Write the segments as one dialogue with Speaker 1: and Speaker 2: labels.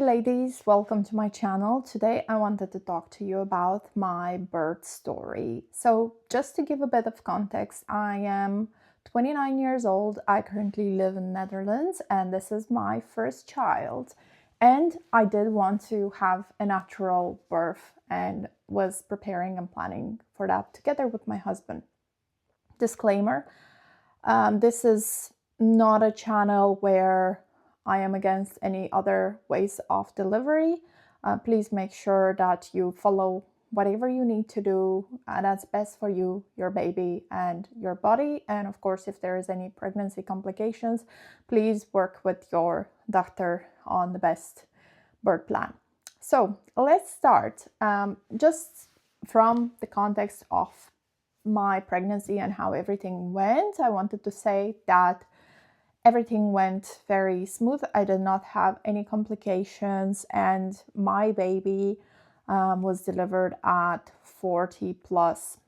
Speaker 1: ladies, welcome to my channel. Today I wanted to talk to you about my birth story. So just to give a bit of context, I am 29 years old. I currently live in Netherlands and this is my first child. And I did want to have a natural birth and was preparing and planning for that together with my husband. Disclaimer, this is not a channel where I am against any other ways of delivery. Please make sure that you follow whatever you need to do that's best for you, your baby, and your body. And of course, if there is any pregnancy complications, please work with your doctor on the best birth plan. So let's start. Just from the context of my pregnancy and how everything went, I wanted to say that everything went very smooth. I did not have any complications, and my baby was delivered at 40 plus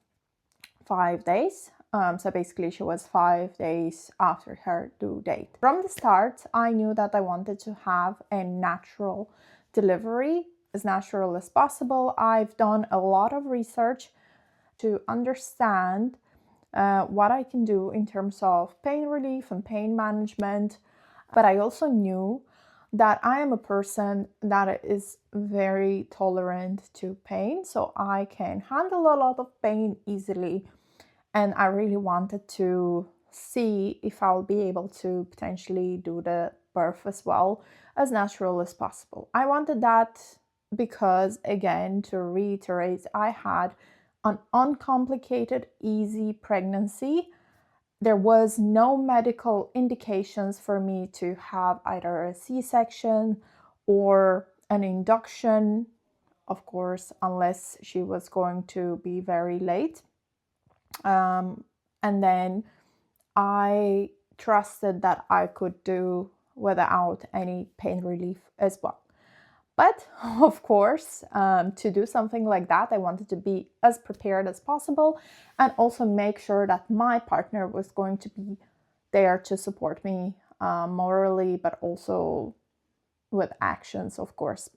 Speaker 1: 5 days. So basically she was 5 days after her due date. From the start, I knew that I wanted to have a natural delivery, as natural as possible. I've done a lot of research to understand what I can do in terms of pain relief and pain management. But I also knew that I am a person that is very tolerant to pain, so I can handle a lot of pain easily. And I really wanted to see if I'll be able to potentially do the birth as well as natural as possible. I wanted that because, again, to reiterate, I had an uncomplicated, easy pregnancy. There was no medical indications for me to have either a C-section or an induction, of course, unless she was going to be very late. And then I trusted that I could do without any pain relief as well. But of course, to do something like that, I wanted to be as prepared as possible and also make sure that my partner was going to be there to support me morally, but also with actions, of course.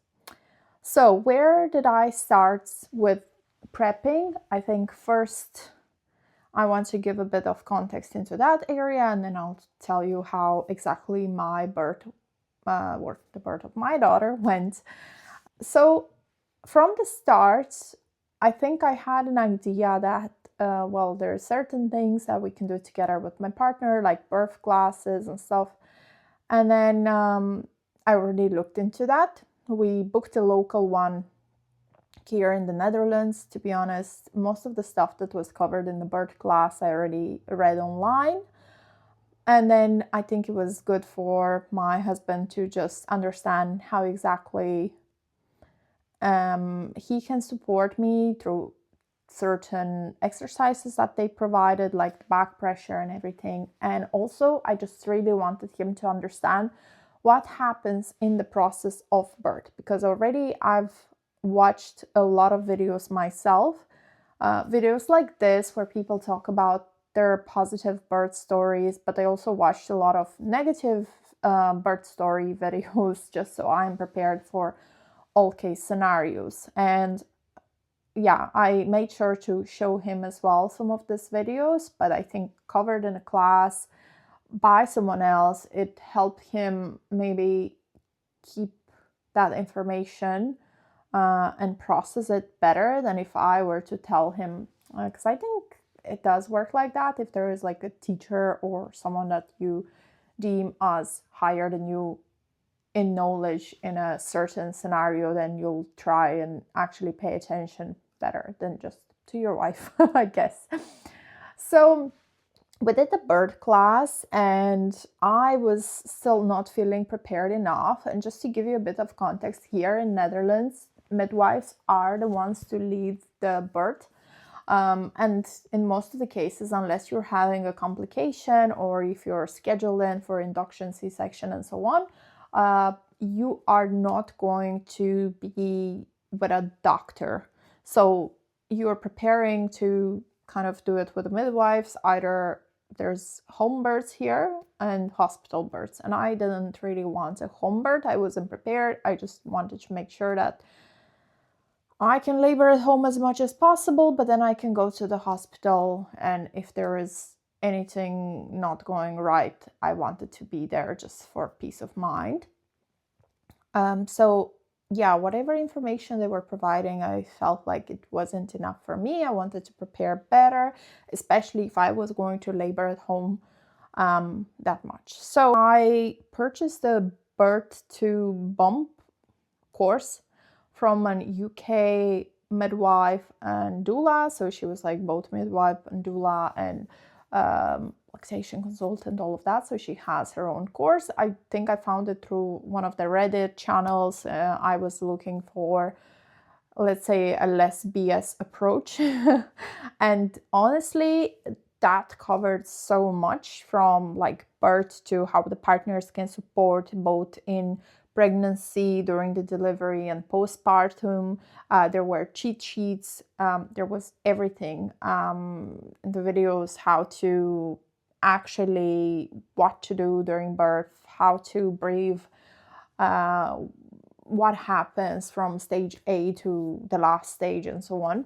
Speaker 1: So where did I start with prepping? I think first I want to give a bit of context into that area, and then I'll tell you how exactly my birth or the birth of my daughter went. So from the start, I think I had an idea that, well, there are certain things that we can do together with my partner, like birth classes and stuff. And then I already looked into that. We booked a local one here in the Netherlands. To be honest, most of the stuff that was covered in the birth class I already read online. And then I think it was good for my husband to just understand how exactly he can support me through certain exercises that they provided, like the back pressure and everything. And also, I just really wanted him to understand what happens in the process of birth, because already I've watched a lot of videos myself, videos like this where people talk about their positive birth stories, but I also watched a lot of negative birth story videos just so I'm prepared for all case scenarios. And yeah, I made sure to show him as well some of these videos, but I think covered in a class by someone else, it helped him maybe keep that information and process it better than if I were to tell him, because I think it does work like that. If there is like a teacher or someone that you deem as higher than you in knowledge in a certain scenario, then you'll try and actually pay attention better than just to your wife, I guess. So we did the birth class and I was still not feeling prepared enough. And just to give you a bit of context, here in Netherlands, midwives are the ones to lead the birth. And in most of the cases, unless you're having a complication or if you're scheduled in for induction, C-section and so on, you are not going to be with a doctor. So you're preparing to kind of do it with the midwives, either there's home births here and hospital births, and I didn't really want a home birth. I wasn't prepared. I just wanted to make sure that I can labor at home as much as possible, but then I can go to the hospital, and if there is anything not going right, I wanted to be there just for peace of mind. So yeah, whatever information they were providing, I felt like it wasn't enough for me. I wanted to prepare better, especially if I was going to labor at home that much. So I purchased the Birth to Bump course from an UK midwife and doula. So she was like both midwife and doula and lactation consultant, all of that. So she has her own course. I think I found it through one of the Reddit channels. I was looking for, let's say, a less BS approach. And honestly, that covered so much, from like birth to how the partners can support both in pregnancy, during the delivery, and postpartum. There were cheat sheets. There was everything in the videos, how to actually, what to do during birth, how to breathe, what happens from stage A to the last stage, and so on.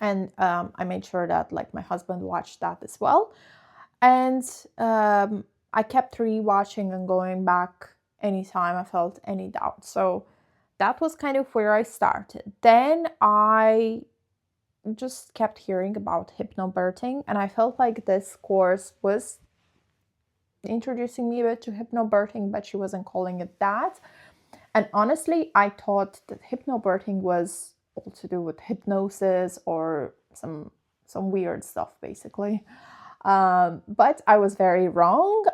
Speaker 1: And I made sure that like my husband watched that as well. And I kept rewatching and going back anytime I felt any doubt. So that was kind of where I started. Then I just kept hearing about hypnobirthing, and I felt like this course was introducing me a bit to hypnobirthing, but she wasn't calling it that. And honestly, I thought that hypnobirthing was all to do with hypnosis or some weird stuff, basically. But I was very wrong.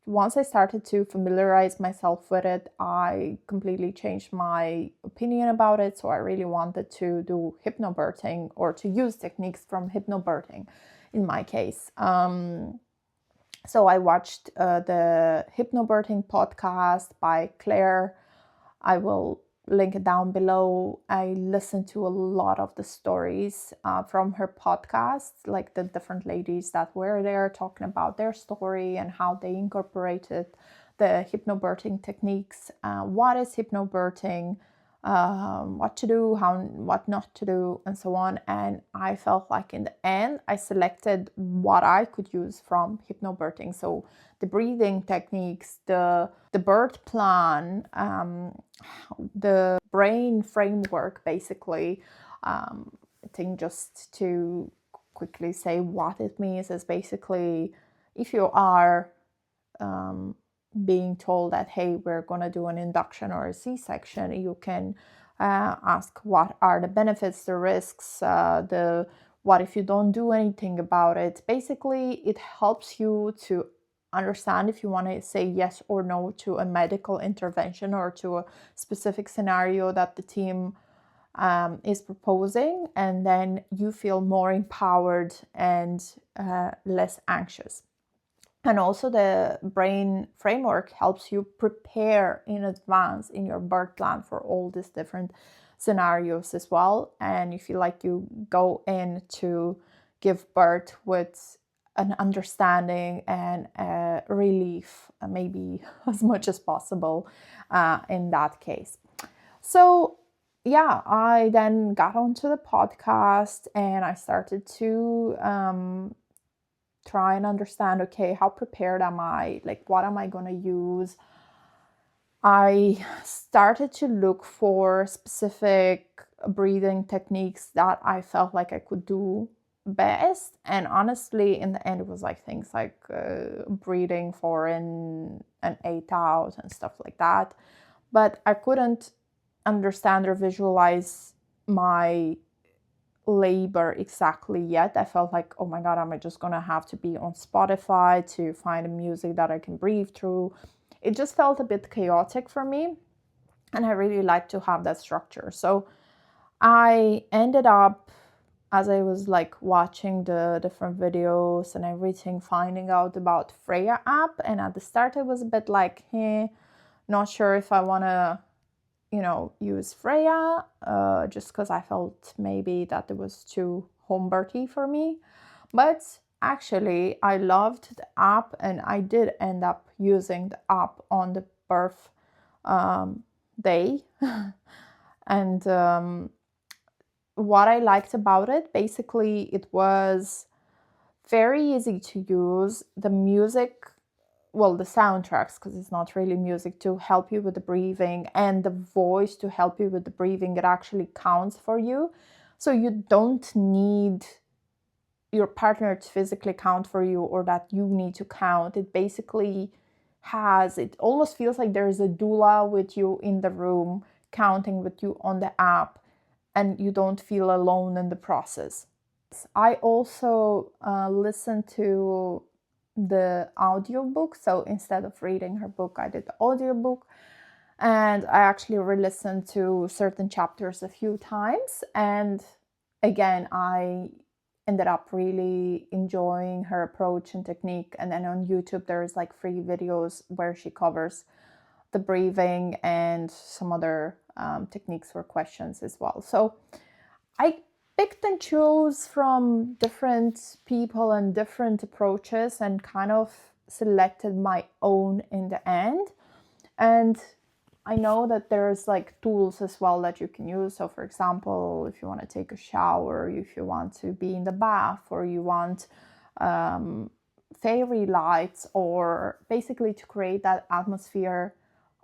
Speaker 1: Once I started to familiarize myself with it, I completely changed my opinion about it. So I really wanted to do hypnobirthing, or to use techniques from hypnobirthing in my case. So I watched the hypnobirthing podcast by Claire. I will link it down below. I listened to a lot of the stories from her podcast, like the different ladies that were there talking about their story and how they incorporated the hypnobirthing techniques. What is hypnobirthing? What to do, what not to do, and so on. And I felt like in the end, I selected what I could use from hypnobirthing. So the breathing techniques, the birth plan, the brain framework, basically. I think just to quickly say what it means is basically, if you are being told that, hey, we're going to do an induction or a C-section, you can ask what are the benefits, the risks, what if you don't do anything about it. Basically, it helps you to understand if you want to say yes or no to a medical intervention or to a specific scenario that the team is proposing, and then you feel more empowered and less anxious. And also the brain framework helps you prepare in advance in your birth plan for all these different scenarios as well. And you feel like you go in to give birth with an understanding and a relief, maybe as much as possible in that case. So yeah, I then got onto the podcast and I started to try and understand, okay, how prepared am I? Like, what am I going to use? I started to look for specific breathing techniques that I felt like I could do best. And honestly, in the end, it was like things like breathing for in and 8 out and stuff like that. But I couldn't understand or visualize my labor exactly yet. I felt like, oh my God, am I just gonna have to be on Spotify to find a music that I can breathe through? It just felt a bit chaotic for me, and I really like to have that structure. So I ended up, as I was like watching the different videos and everything, finding out about Freya app. And at the start I was a bit like, not sure if I want to use Freya, just because I felt maybe that it was too home birthy for me. But actually, I loved the app, and I did end up using the app on the birth day. And what I liked about it, basically, it was very easy to use. The music, well, the soundtracks, because it's not really music, to help you with the breathing, and the voice to help you with the breathing, it actually counts for you. So you don't need your partner to physically count for you, or that you need to count. It basically it almost feels like there's a doula with you in the room, counting with you on the app, and you don't feel alone in the process. I also listened to the audiobook. So instead of reading her book, I did the audiobook. And I actually re-listened to certain chapters a few times. And again, I ended up really enjoying her approach and technique. And then on YouTube, there's like free videos where she covers the breathing and some other techniques or questions as well. So I picked and chose from different people and different approaches, and kind of selected my own in the end. And I know that there's like tools as well that you can use. So for example, if you want to take a shower, if you want to be in the bath, or you want fairy lights, or basically to create that atmosphere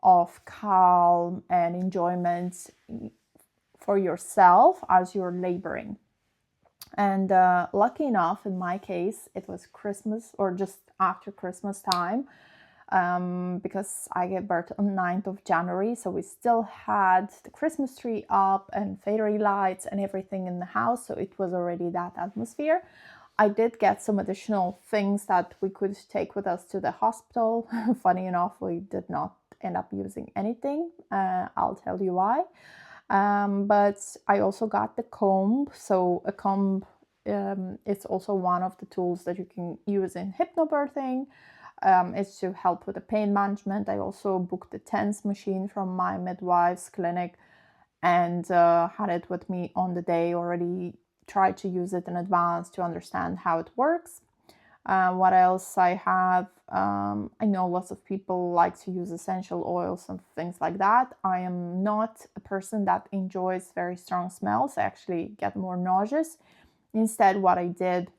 Speaker 1: of calm and enjoyment for yourself as you're laboring. And lucky enough, in my case, it was Christmas, or just after Christmas time, because I gave birth on 9th of January. So we still had the Christmas tree up and fairy lights and everything in the house. So it was already that atmosphere. I did get some additional things that we could take with us to the hospital. Funny enough, we did not end up using anything. I'll tell you why. But I also got the comb. So a comb, it's also one of the tools that you can use in hypnobirthing. It's to help with the pain management. I also booked the TENS machine from my midwife's clinic, and had it with me on the day, already tried to use it in advance to understand how it works. What else I have? I know lots of people like to use essential oils and things like that. I am not a person that enjoys very strong smells. I actually get more nauseous. Instead, what I did,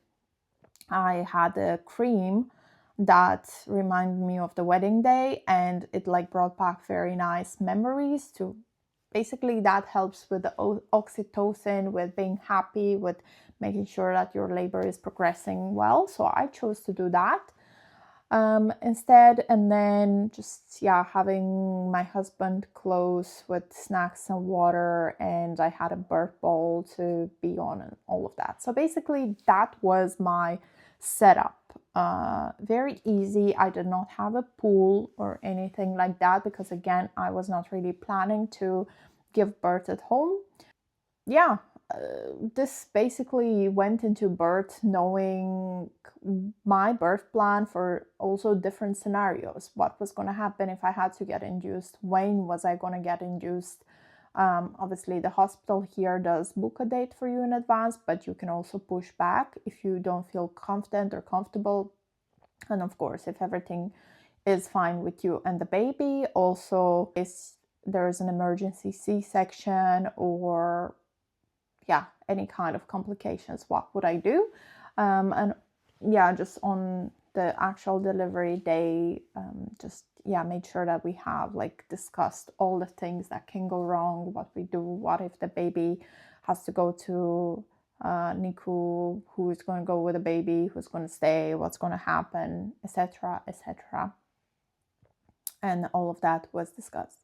Speaker 1: I had a cream that reminded me of the wedding day, and it like brought back very nice memories. To basically, that helps with the oxytocin, with being happy, with making sure that your labor is progressing well. So I chose to do that instead. And then just, having my husband close with snacks and water, and I had a birth bowl to be on, and all of that. So basically, that was my setup. Very easy. I did not have a pool or anything like that, because again, I was not really planning to give birth at home. This basically went into birth knowing my birth plan for also different scenarios. What was going to happen if I had to get induced? When was I going to get induced? Obviously, the hospital here does book a date for you in advance, but you can also push back if you don't feel confident or comfortable. And of course, if everything is fine with you and the baby, also if there's an emergency C-section, or any kind of complications, what would I do? Just on the actual delivery day, made sure that we have discussed all the things that can go wrong, what we do, what if the baby has to go to NICU, who is going to go with the baby, who's going to stay, what's going to happen, etc., etc. And all of that was discussed.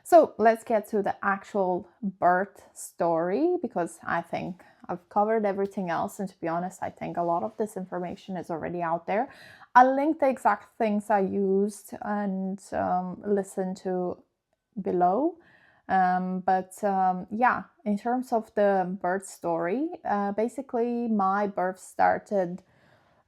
Speaker 1: So let's get to the actual birth story, because I think I've covered everything else. And to be honest, I think a lot of this information is already out there. I'll link the exact things I used and listen to below. In terms of the birth story, basically my birth started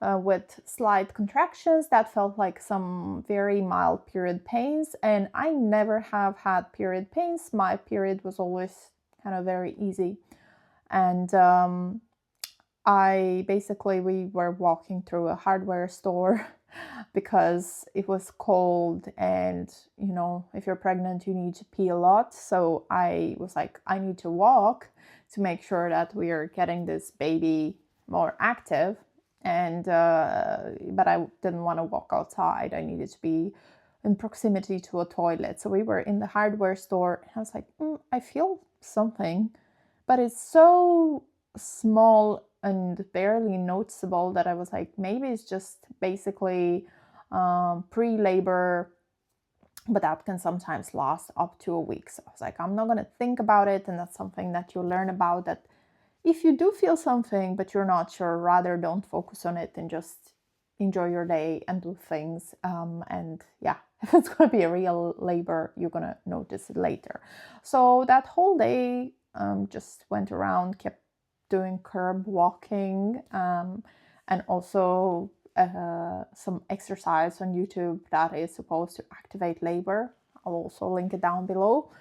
Speaker 1: with slight contractions that felt like some very mild period pains, and I never have had period pains. My period was always kind of very easy, and we were walking through a hardware store because it was cold, and if you're pregnant you need to pee a lot. So I was like, I need to walk to make sure that we are getting this baby more active. And but I didn't want to walk outside. I needed to be in proximity to a toilet. So we were in the hardware store, and I was like, I feel something, but it's so small and barely noticeable that I was like, maybe it's just basically pre-labor, but that can sometimes last up to a week. So I was like, I'm not going to think about it. And that's something that you learn about, that if you do feel something but you're not sure, rather don't focus on it and just enjoy your day and do things. And yeah, if it's going to be a real labor, you're going to notice it later. So that whole day just went around, kept doing curb walking, and also some exercise on YouTube that is supposed to activate labor. I'll also link it down below.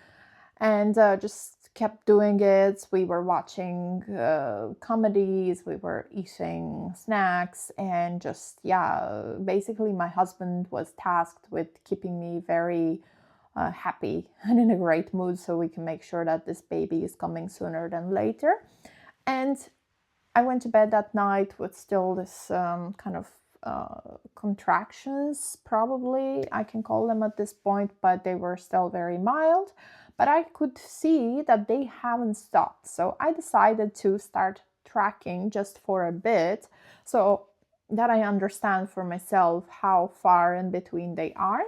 Speaker 1: And just kept doing it. We were watching comedies, we were eating snacks, and just, basically my husband was tasked with keeping me very happy and in a great mood, so we can make sure that this baby is coming sooner than later. And I went to bed that night with still this kind of contractions, probably I can call them at this point, but they were still very mild. But I could see that they haven't stopped. So I decided to start tracking just for a bit, so that I understand for myself how far in between they are.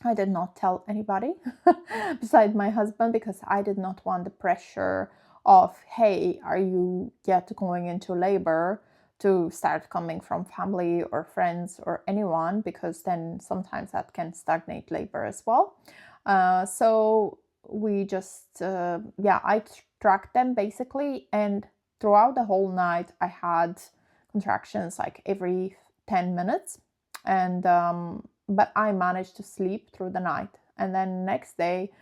Speaker 1: I did not tell anybody besides my husband, because I did not want the pressure of, hey, are you yet going into labor, to start coming from family or friends or anyone, because then sometimes that can stagnate labor as well. So we just, I tracked them basically, and throughout the whole night I had contractions like every 10 minutes. And but I managed to sleep through the night. And then next day,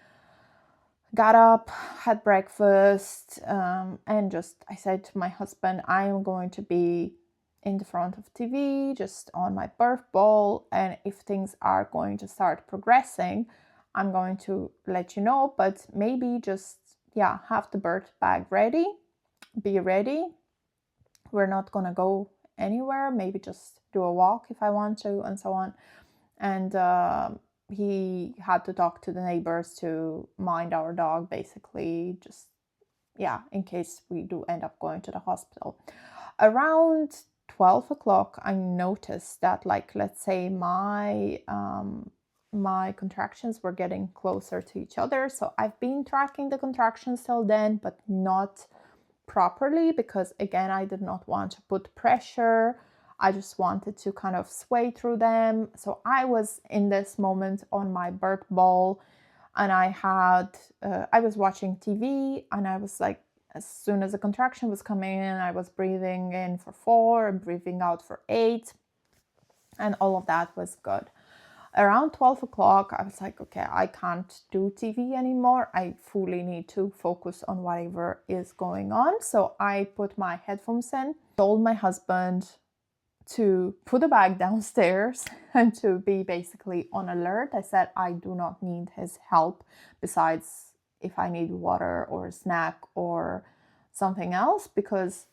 Speaker 1: got up, had breakfast, and just I said to my husband, I am going to be in the front of TV, just on my birth ball, and if things are going to start progressing, I'm going to let you know, but maybe just, have the birth bag ready, be ready. We're not gonna go anywhere, maybe just do a walk if I want to, and so on. And he had to talk to the neighbors to mind our dog, basically, just, in case we do end up going to the hospital. Around 12 o'clock, I noticed that, like, let's say my contractions were getting closer to each other. So I've been tracking the contractions till then, but not properly, because again, I did not want to put pressure. I just wanted to kind of sway through them. So I was in this moment on my birth ball, and I was watching TV, and I was like, as soon as the contraction was coming in, I was breathing in for 4 and breathing out for 8, and all of that was good. Around 12 o'clock, I was like, okay, I can't do TV anymore. I fully need to focus on whatever is going on. So I put my headphones in, told my husband to put the bag downstairs and to be basically on alert. I said I do not need his help, besides if I need water or a snack or something else, because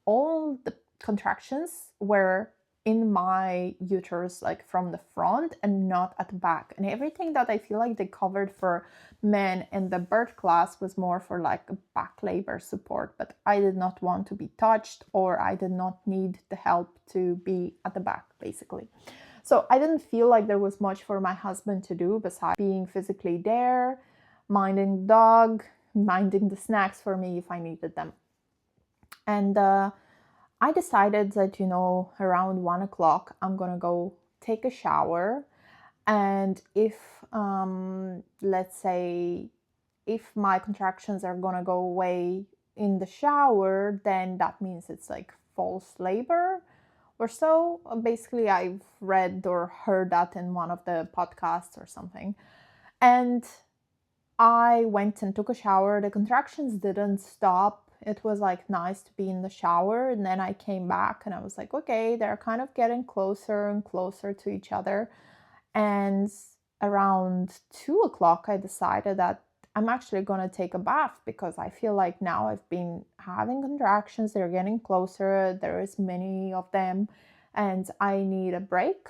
Speaker 1: all the contractions were in my uterus, like from the front and not at the back. And everything that I feel like they covered for men in the birth class was more for like a back labor support, but I did not want to be touched, or I did not need the help to be at the back, basically. So I didn't feel like there was much for my husband to do besides being physically there, minding the dog, minding the snacks for me if I needed them. And I decided that, around 1 o'clock, I'm gonna go take a shower. And if, let's say, if my contractions are gonna go away in the shower, then that means it's like false labor or so. Basically, I've read or heard that in one of the podcasts or something. And I went and took a shower. The contractions didn't stop it was like nice to be in the shower. And then I came back and I was like, okay, they're kind of getting closer and closer to each other. And around 2 o'clock, I decided that I'm actually going to take a bath, because I feel like now I've been having contractions. They're getting closer. There is many of them and I need a break.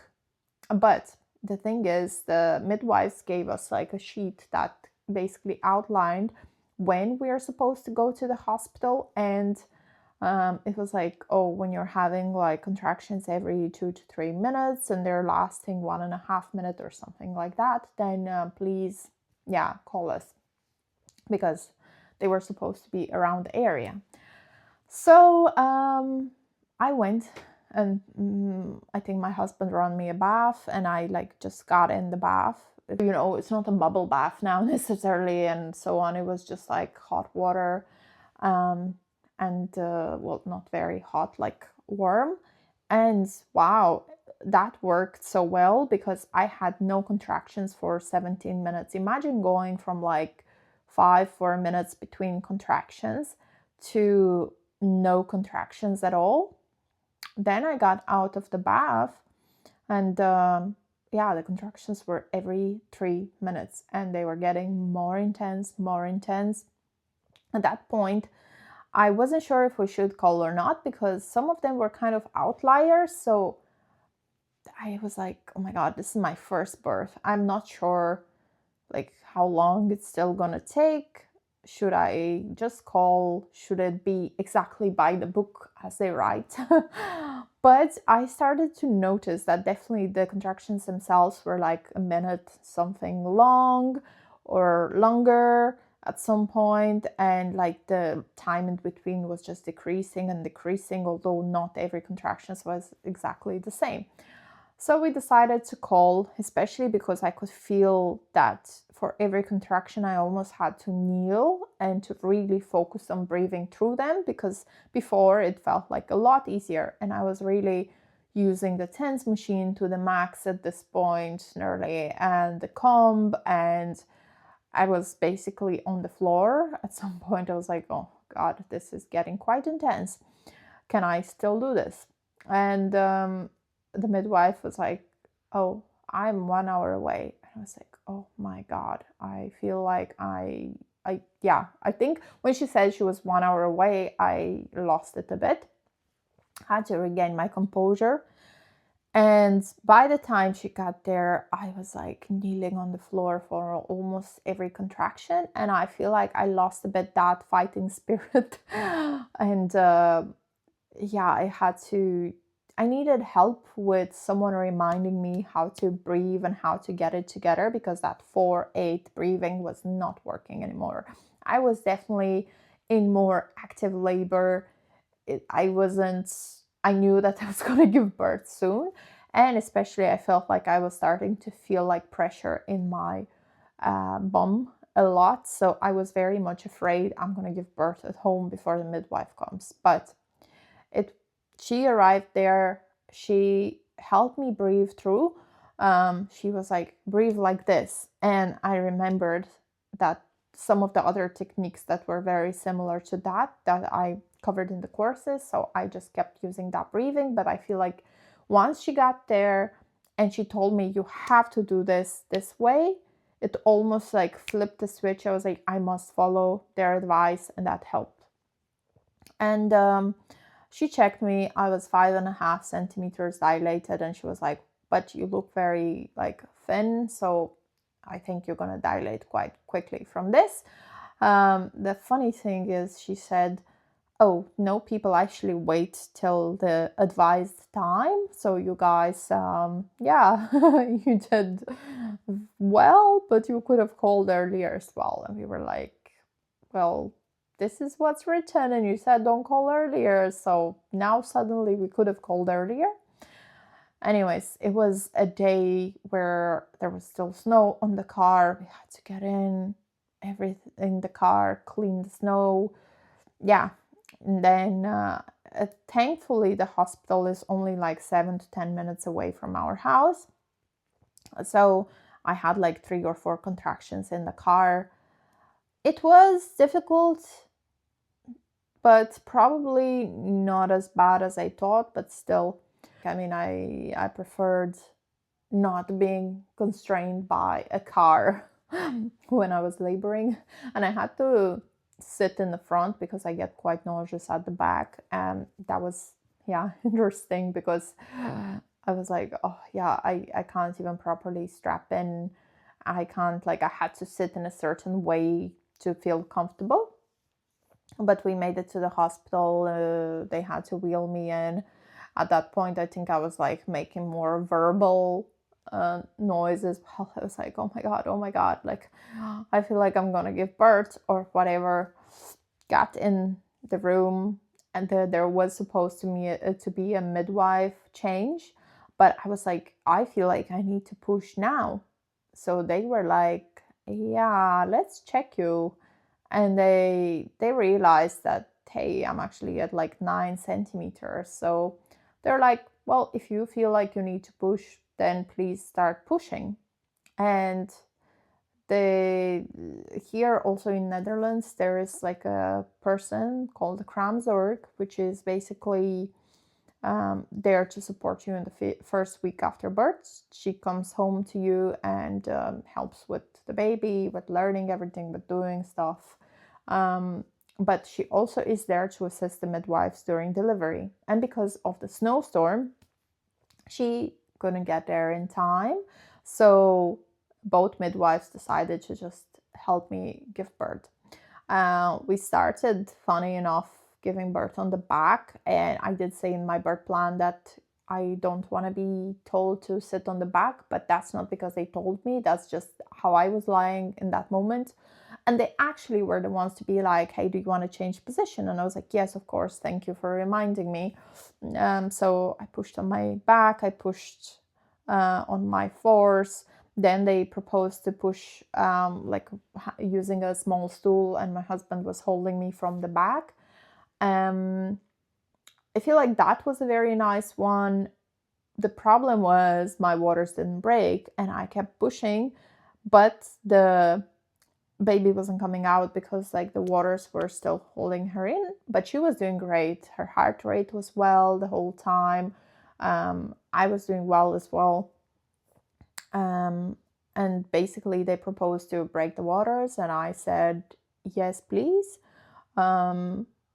Speaker 1: But the thing is, the midwives gave us like a sheet that basically outlined when we are supposed to go to the hospital. And it was like, oh, when you're having like contractions every 2 to 3 minutes and they're lasting 1.5 minutes or something like that, then please, yeah, call us, because they were supposed to be around the area. So I went, and I think my husband ran me a bath, and I like just got in the bath. You know, it's not a bubble bath now necessarily and so on. It was just like hot water, and well, not very hot, like warm. And wow, that worked so well, because I had no contractions for 17 minutes. Imagine going from like 4 minutes between contractions to no contractions at all. Then I got out of the bath, and yeah, the contractions were every 3 minutes, and they were getting more intense, more intense. At that point, I wasn't sure if we should call or not, because some of them were kind of outliers. So I was like, oh my God, this is my first birth. I'm not sure like how long it's still gonna take. Should I just call? Should it be exactly by the book as they write? But I started to notice that definitely the contractions themselves were like a minute something long or longer at some point, and like the time in between was just decreasing and decreasing, although not every contraction was exactly the same. So we decided to call, especially because I could feel that for every contraction I almost had to kneel and to really focus on breathing through them, because before it felt like a lot easier, and I was really using the TENS machine to the max at this point nearly, and the comb, and I was basically on the floor. At some point I was like, oh God, this is getting quite intense. Can I still do this? And the midwife was like, oh, I'm 1 hour away. And I was like, oh my God, I feel like I think when she said she was 1 hour away, I lost it a bit. I had to regain my composure. And by the time she got there, I was like kneeling on the floor for almost every contraction. And I feel like I lost a bit that fighting spirit. And yeah, I needed help with someone reminding me how to breathe and how to get it together, because that 4-8 breathing was not working anymore. I was definitely in more active labor. I knew that I was going to give birth soon. And especially I felt like I was starting to feel like pressure in my bum a lot. So I was very much afraid I'm going to give birth at home before the midwife comes. But she arrived there. She helped me breathe through. She was like, breathe like this. And I remembered that some of the other techniques that were very similar to that I covered in the courses. So I just kept using that breathing. But I feel like once she got there and she told me, you have to do this way, it almost like flipped the switch. I was like, I must follow their advice, and that helped. And she checked me. I was 5.5 centimeters dilated, and she was like, but you look very like thin, so I think you're gonna dilate quite quickly from this. The funny thing is, she said, oh, no, people actually wait till the advised time. So you guys, yeah, you did well, but you could have called earlier as well. And we were like, well, this is what's written, and you said don't call earlier, so now suddenly we could have called earlier. Anyways, it was a day where there was still snow on the car. We had to get in everything in the car, clean the snow. Yeah. And then thankfully the hospital is only like 7 to 10 minutes away from our house. So I had like 3 or 4 contractions in the car. It was difficult, but probably not as bad as I thought, but still. I mean, I preferred not being constrained by a car when I was laboring, and I had to sit in the front because I get quite nauseous at the back, and that was, yeah, interesting because I was like, oh yeah, I can't even properly strap in. I can't, like, I had to sit in a certain way to feel comfortable. But we made it to the hospital. They had to wheel me in. At that point, I think I was like making more verbal noises. I was like, oh my God, like I feel like I'm gonna give birth or whatever. Got in the room, and there was supposed to be a midwife change, but I was like, I feel like I need to push now. So they were like, yeah, let's check you. And they realized that, hey, I'm actually at like 9 centimeters. So they're like, well, if you feel like you need to push, then please start pushing. And they, here also in Netherlands, there is like a person called the Kramzorg, which is basically there to support you in the first week after birth. She comes home to you and helps with the baby, with learning everything, with doing stuff. But she also is there to assist the midwives during delivery. And because of the snowstorm, she couldn't get there in time. So both midwives decided to just help me give birth. We started, funny enough, giving birth on the back, and I did say in my birth plan that I don't want to be told to sit on the back, but that's not because they told me, that's just how I was lying in that moment. And they actually were the ones to be like, hey, do you want to change position? And I was like, yes, of course, thank you for reminding me. So I pushed on my back, I pushed on my force. Then they proposed to push like using a small stool, and my husband was holding me from the back. I feel like that was a very nice one. The problem was my waters didn't break, and I kept pushing, but the baby wasn't coming out because like the waters were still holding her in. But she was doing great. Her heart rate was well the whole time. I was doing well as well. And basically they proposed to break the waters, and I said yes please.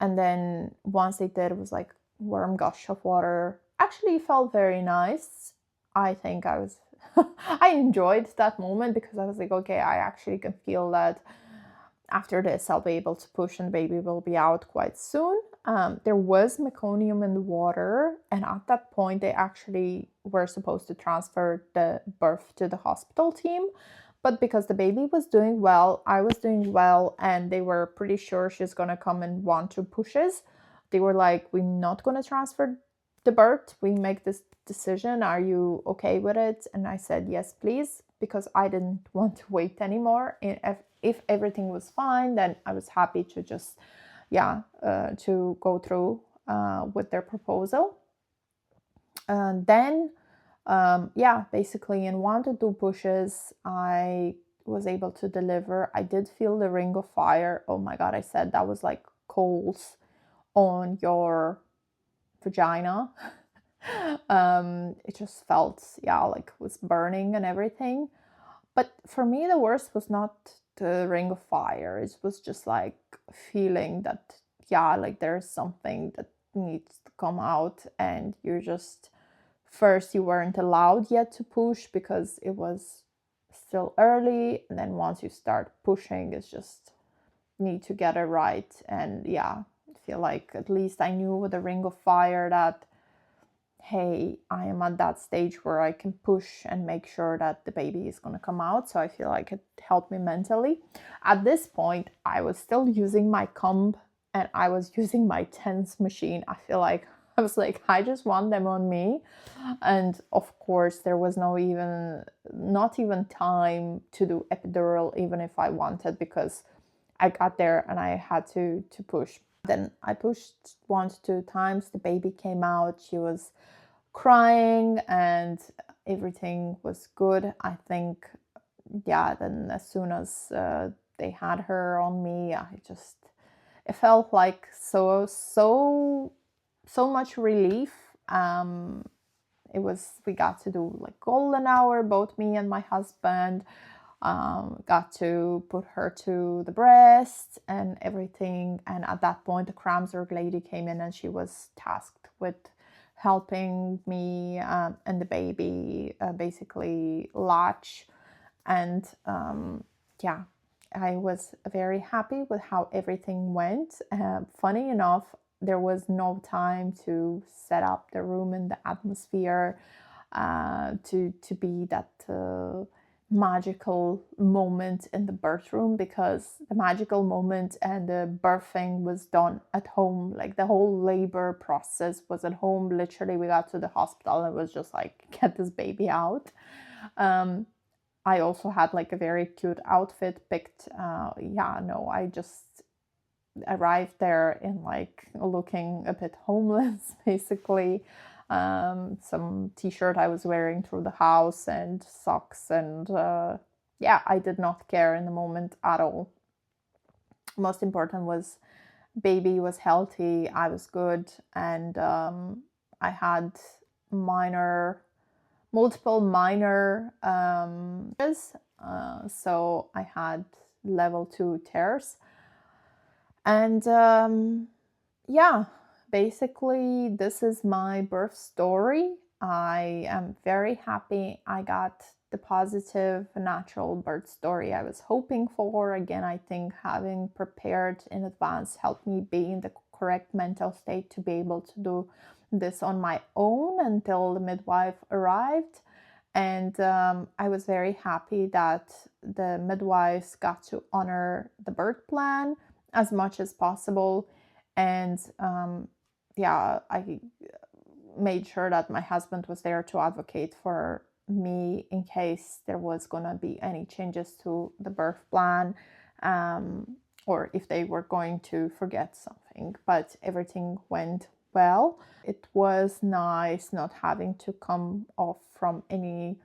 Speaker 1: And then once they did, it was like warm gush of water. Actually felt very nice. I think I was I enjoyed that moment because I was like, okay, I actually can feel that after this I'll be able to push and the baby will be out quite soon. There was meconium in the water, and at that point they actually were supposed to transfer the birth to the hospital team. But because the baby was doing well, I was doing well, and they were pretty sure she's going to come in 1-2 pushes, they were like, we're not going to transfer the birth. We make this decision. Are you okay with it? And I said, yes, please, because I didn't want to wait anymore. If everything was fine, then I was happy to just, to go through with their proposal. And then, basically in 1-2 pushes, I was able to deliver. I did feel the ring of fire. Oh my God, I said that was like coals on your vagina. It just felt, like it was burning and everything. But for me, the worst was not the ring of fire. It was just like feeling that, like there's something that needs to come out, and you're just, first you weren't allowed yet to push because it was still early, and then once you start pushing, it's just need to get it right. And I feel like at least I knew with the ring of fire that, hey, I am at that stage where I can push and make sure that the baby is going to come out. So I feel like it helped me mentally. At this point, I was still using my comb, and I was using my TENS machine. I feel like I was like, I just want them on me. And of course, there was not even time to do epidural, even if I wanted, because I got there and I had to push. Then I pushed 1-2 times. The baby came out. She was crying and everything was good. I think, then as soon as they had her on me, it felt like so much relief. We got to do like golden hour, both me and my husband. Got to put her to the breast and everything. And at that point, the Kramzorg lady came in and she was tasked with helping me and the baby basically latch. And yeah, I was very happy with how everything went. Funny enough, there was no time to set up the room and the atmosphere to be that magical moment in the birth room, because the magical moment and the birthing was done at home. Like the whole labor process was at home. Literally, we got to the hospital and it was just like, get this baby out. I also had like a very cute outfit picked. Yeah, no, I just arrived there in like looking a bit homeless, basically. Some t-shirt I was wearing through the house and socks, and yeah, I did not care in the moment at all. Most important was baby was healthy, I was good, and I had multiple minor so I had level 2 tears. And yeah, basically this is my birth story. I am very happy I got the positive natural birth story I was hoping for. Again, I think having prepared in advance helped me be in the correct mental state to be able to do this on my own until the midwife arrived. And I was very happy that the midwives got to honor the birth plan as much as possible. And yeah, I made sure that my husband was there to advocate for me in case there was going to be any changes to the birth plan, or if they were going to forget something. But everything went well. It was nice not having to come off from any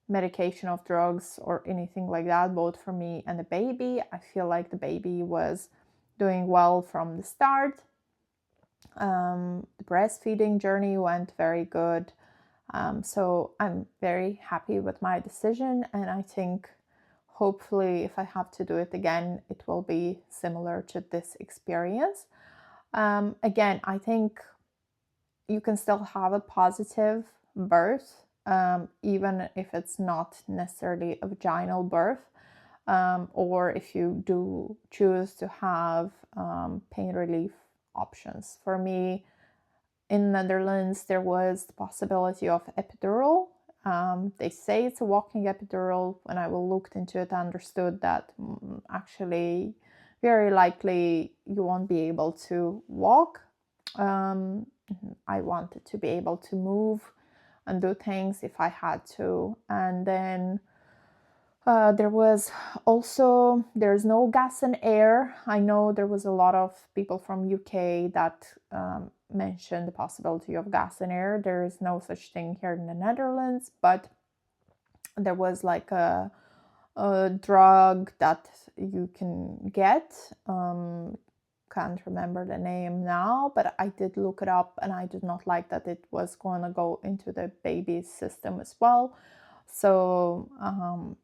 Speaker 1: medication of drugs or anything like that, both for me and the baby. I feel like the baby was doing well from the start. The breastfeeding journey went very good. So I'm very happy with my decision, and I think hopefully if I have to do it again, it will be similar to this experience. Again, I think you can still have a positive birth, even if it's not necessarily a vaginal birth, or if you do choose to have pain relief options. For me, in Netherlands, there was the possibility of epidural. They say it's a walking epidural. When I looked into it, I understood that actually very likely you won't be able to walk. I wanted to be able to move and do things if I had to. And then there's no gas and air. I know there was a lot of people from UK that mentioned the possibility of gas and air. There is no such thing here in the Netherlands, but there was like a drug that you can get. Can't remember the name now, but I did look it up, and I did not like that it was going to go into the baby's system as well. So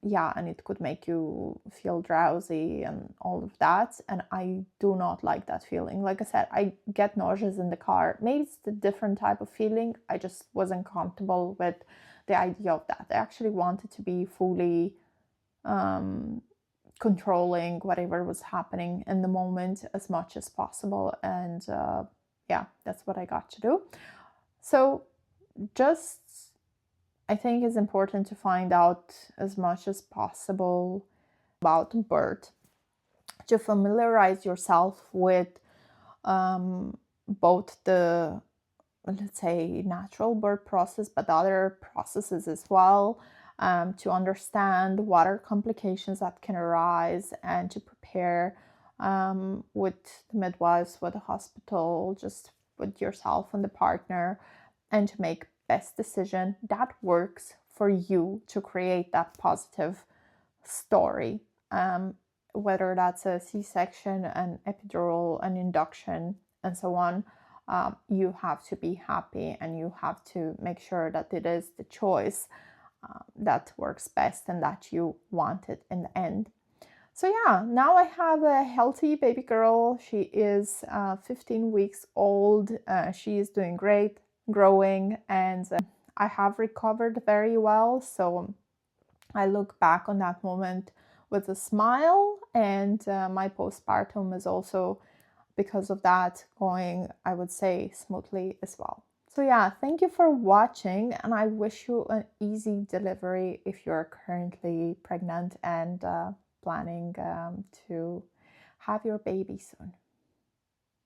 Speaker 1: yeah, and it could make you feel drowsy and all of that, and I do not like that feeling. Like I said, I get nauseous in the car. Maybe it's a different type of feeling. I just wasn't comfortable with the idea of that. I actually wanted to be fully controlling whatever was happening in the moment as much as possible, and yeah, that's what I got to do. So just, I think it's important to find out as much as possible about birth, to familiarize yourself with both the, let's say, natural birth process, but other processes as well, to understand what are complications that can arise, and to prepare with the midwives, with the hospital, just with yourself and the partner, and to make best decision that works for you to create that positive story. whether that's a C-section, an epidural, an induction, and so on, you have to be happy and you have to make sure that it is the choice that works best and that you want it in the end. So yeah, now I have a healthy baby girl. She is 15 weeks old. She is doing great, growing, and I have recovered very well. So I look back on that moment with a smile, and my postpartum is also, because of that, going, I would say, smoothly as well. So yeah, thank you for watching, and I wish you an easy delivery if you're currently pregnant and planning to have your baby soon.